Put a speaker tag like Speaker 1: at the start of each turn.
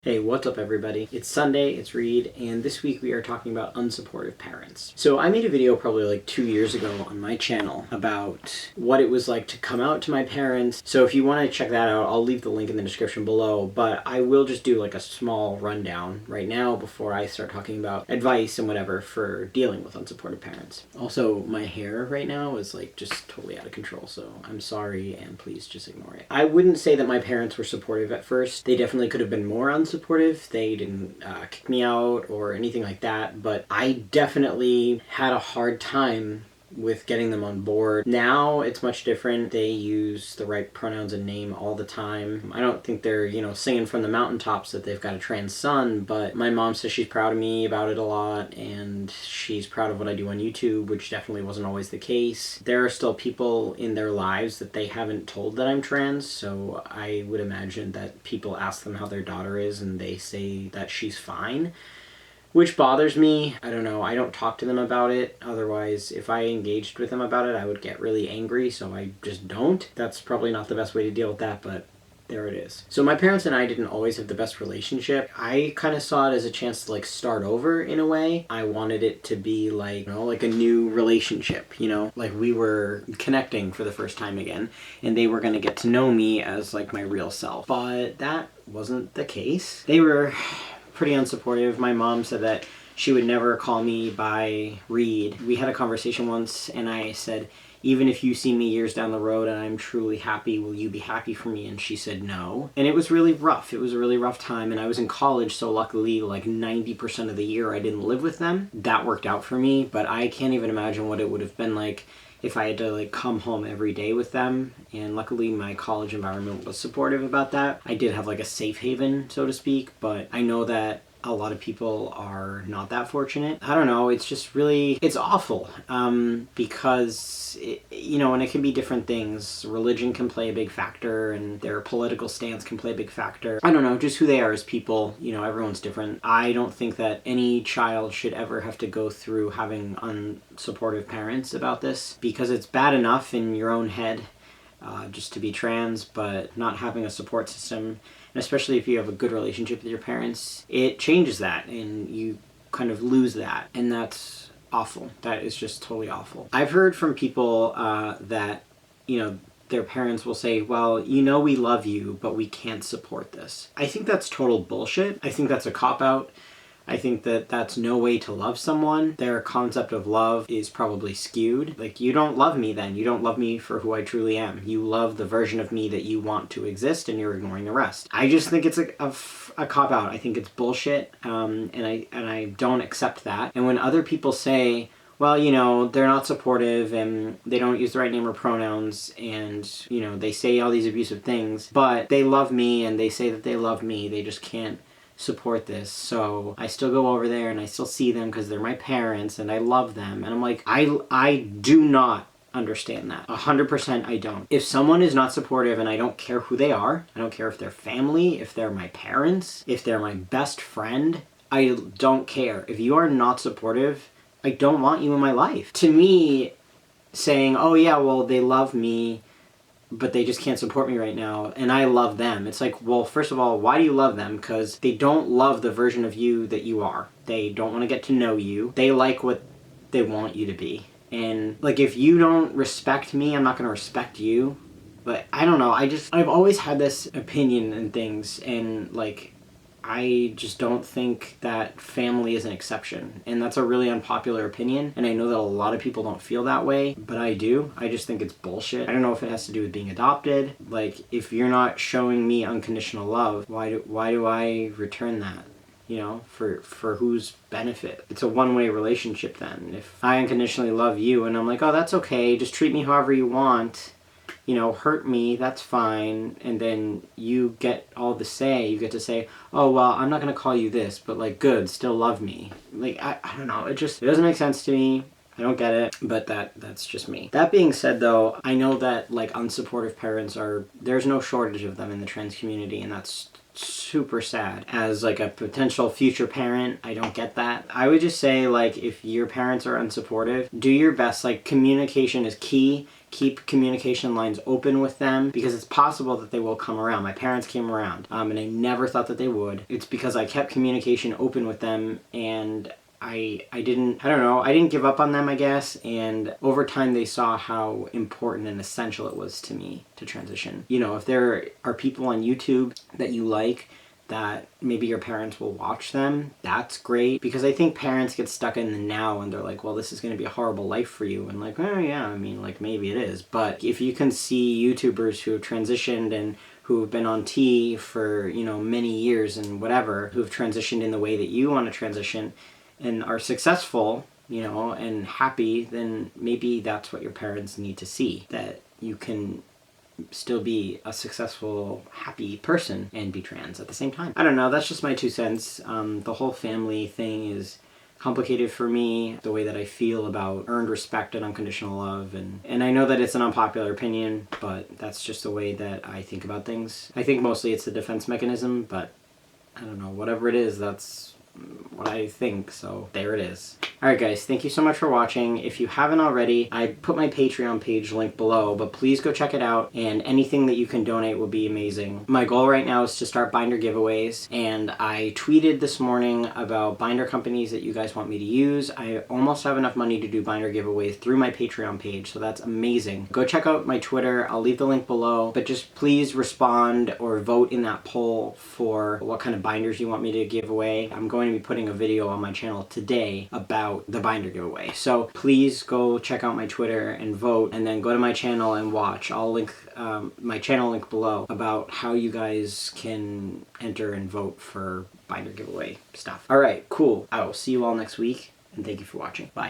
Speaker 1: Hey, what's up everybody? It's Sunday, it's Reed, and this week we are talking about unsupportive parents. So I made a video probably like 2 years ago on my channel about what it was like to come out to my parents. So if you want to check that out, I'll leave the link in the description below, but I will just do like a small rundown right now before I start talking about advice and whatever for dealing with unsupportive parents. Also, my hair right now is like just totally out of control, so I'm sorry and please just ignore it. I wouldn't say that my parents were supportive at first. They definitely could have been more unsupportive. They didn't kick me out or anything like that, but I definitely had a hard time with getting them on board. Now it's much different. They use the right pronouns and name all the time. I don't think they're, singing from the mountaintops that they've got a trans son, but my mom says she's proud of me about it a lot, and she's proud of what I do on YouTube, which definitely wasn't always the case. There are still people in their lives that they haven't told that I'm trans, so I would imagine that people ask them how their daughter is and they say that she's fine, which bothers me. I don't know. I don't talk to them about it. Otherwise, if I engaged with them about it, I would get really angry, so I just don't. That's probably not the best way to deal with that, but there it is. So my parents and I didn't always have the best relationship. I kind of saw it as a chance to like start over in a way. I wanted it to be like, like a new relationship, like we were connecting for the first time again, and they were going to get to know me as like my real self. But that wasn't the case. They were pretty unsupportive. My mom said that she would never call me by Reed. We had a conversation once and I said, even if you see me years down the road and I'm truly happy, will you be happy for me? And she said no. And it was really rough. It was a really rough time, and I was in college, so luckily like 90% of the year I didn't live with them. That worked out for me, but I can't even imagine what it would have been like if I had to like come home every day with them. And luckily my college environment was supportive about that. I did have like a safe haven, so to speak, but I know that a lot of people are not that fortunate. I don't know, it's just really, it's awful, because, and it can be different things. Religion can play a big factor, and their political stance can play a big factor. I don't know, just who they are as people, everyone's different. I don't think that any child should ever have to go through having unsupportive parents about this, because it's bad enough in your own head just to be trans, but not having a support system, and especially if you have a good relationship with your parents, it changes that and you kind of lose that, and that's awful. That is just totally awful. I've heard from people that their parents will say, well, we love you, but we can't support this. I think that's total bullshit. I think that's a cop-out. I think that that's no way to love someone. Their concept of love is probably skewed. Like, you don't love me then. You don't love me for who I truly am. You love the version of me that you want to exist, and you're ignoring the rest. I just think it's a cop-out. I think it's bullshit, and I don't accept that. And when other people say, well, they're not supportive and they don't use the right name or pronouns, and, they say all these abusive things, but they love me and they say that they love me, they just can't support this. So I still go over there and I still see them because they're my parents and I love them. And I'm like, I do not understand that. 100% I don't. If someone is not supportive, and I don't care who they are, I don't care if they're family, if they're my parents, if they're my best friend, I don't care. If you are not supportive, I don't want you in my life. To me, saying, oh yeah, well, they love me, but they just can't support me right now, and I love them. It's like, well, first of all, why do you love them? Because they don't love the version of you that you are. They don't want to get to know you. They like what they want you to be. And like, if you don't respect me, I'm not going to respect you. But I don't know, I've always had this opinion and things, and like, I just don't think that family is an exception. And that's a really unpopular opinion, and I know that a lot of people don't feel that way, but I do. I just think it's bullshit. I don't know if it has to do with being adopted. Like, if you're not showing me unconditional love, why do I return that? For whose benefit? It's a one-way relationship then. If I unconditionally love you and I'm like, oh, that's okay, just treat me however you want, hurt me, that's fine, and then you get all the say, you get to say, oh, well, I'm not going to call you this, but like, good, still love me. Like, I don't know, it doesn't make sense to me. I don't get it, but that's just me. That being said, though, I know that like unsupportive parents there's no shortage of them in the trans community, and that's super sad. As like a potential future parent, I don't get that. I would just say, like, if your parents are unsupportive, do your best. Like, communication is key. keep communication lines open with them, because it's possible that they will come around. My parents came around, and I never thought that they would. It's because I kept communication open with them, and I didn't give up on them, I guess, and over time they saw how important and essential it was to me to transition. You know, if there are people on YouTube that you like, that maybe your parents will watch them, that's great. Because I think parents get stuck in the now and they're like, well, this is going to be a horrible life for you. And like, oh yeah, I mean, like maybe it is. But if you can see YouTubers who have transitioned and who have been on T for, you know, many years and whatever, who have transitioned in the way that you want to transition and are successful, you know, and happy, then maybe that's what your parents need to see. That you can still be a successful, happy person and be trans at the same time. I don't know, that's just my 2 cents. The whole family thing is complicated for me, the way that I feel about earned respect and unconditional love, and I know that it's an unpopular opinion, but that's just the way that I think about things. I think mostly it's a defense mechanism, but I don't know, whatever it is, that's what I think, so there it is. Alright guys, thank you so much for watching. If you haven't already, I put my Patreon page linked below, but please go check it out, and anything that you can donate would be amazing. My goal right now is to start binder giveaways, and I tweeted this morning about binder companies that you guys want me to use. I almost have enough money to do binder giveaways through my Patreon page, so that's amazing. Go check out my Twitter, I'll leave the link below, but just please respond or vote in that poll for what kind of binders you want me to give away. I'm going to be putting a video on my channel today about the binder giveaway. So please go check out my Twitter and vote, and then go to my channel and watch. I'll link my channel link below about how you guys can enter and vote for binder giveaway stuff. Alright, cool. I will see you all next week, and thank you for watching. Bye.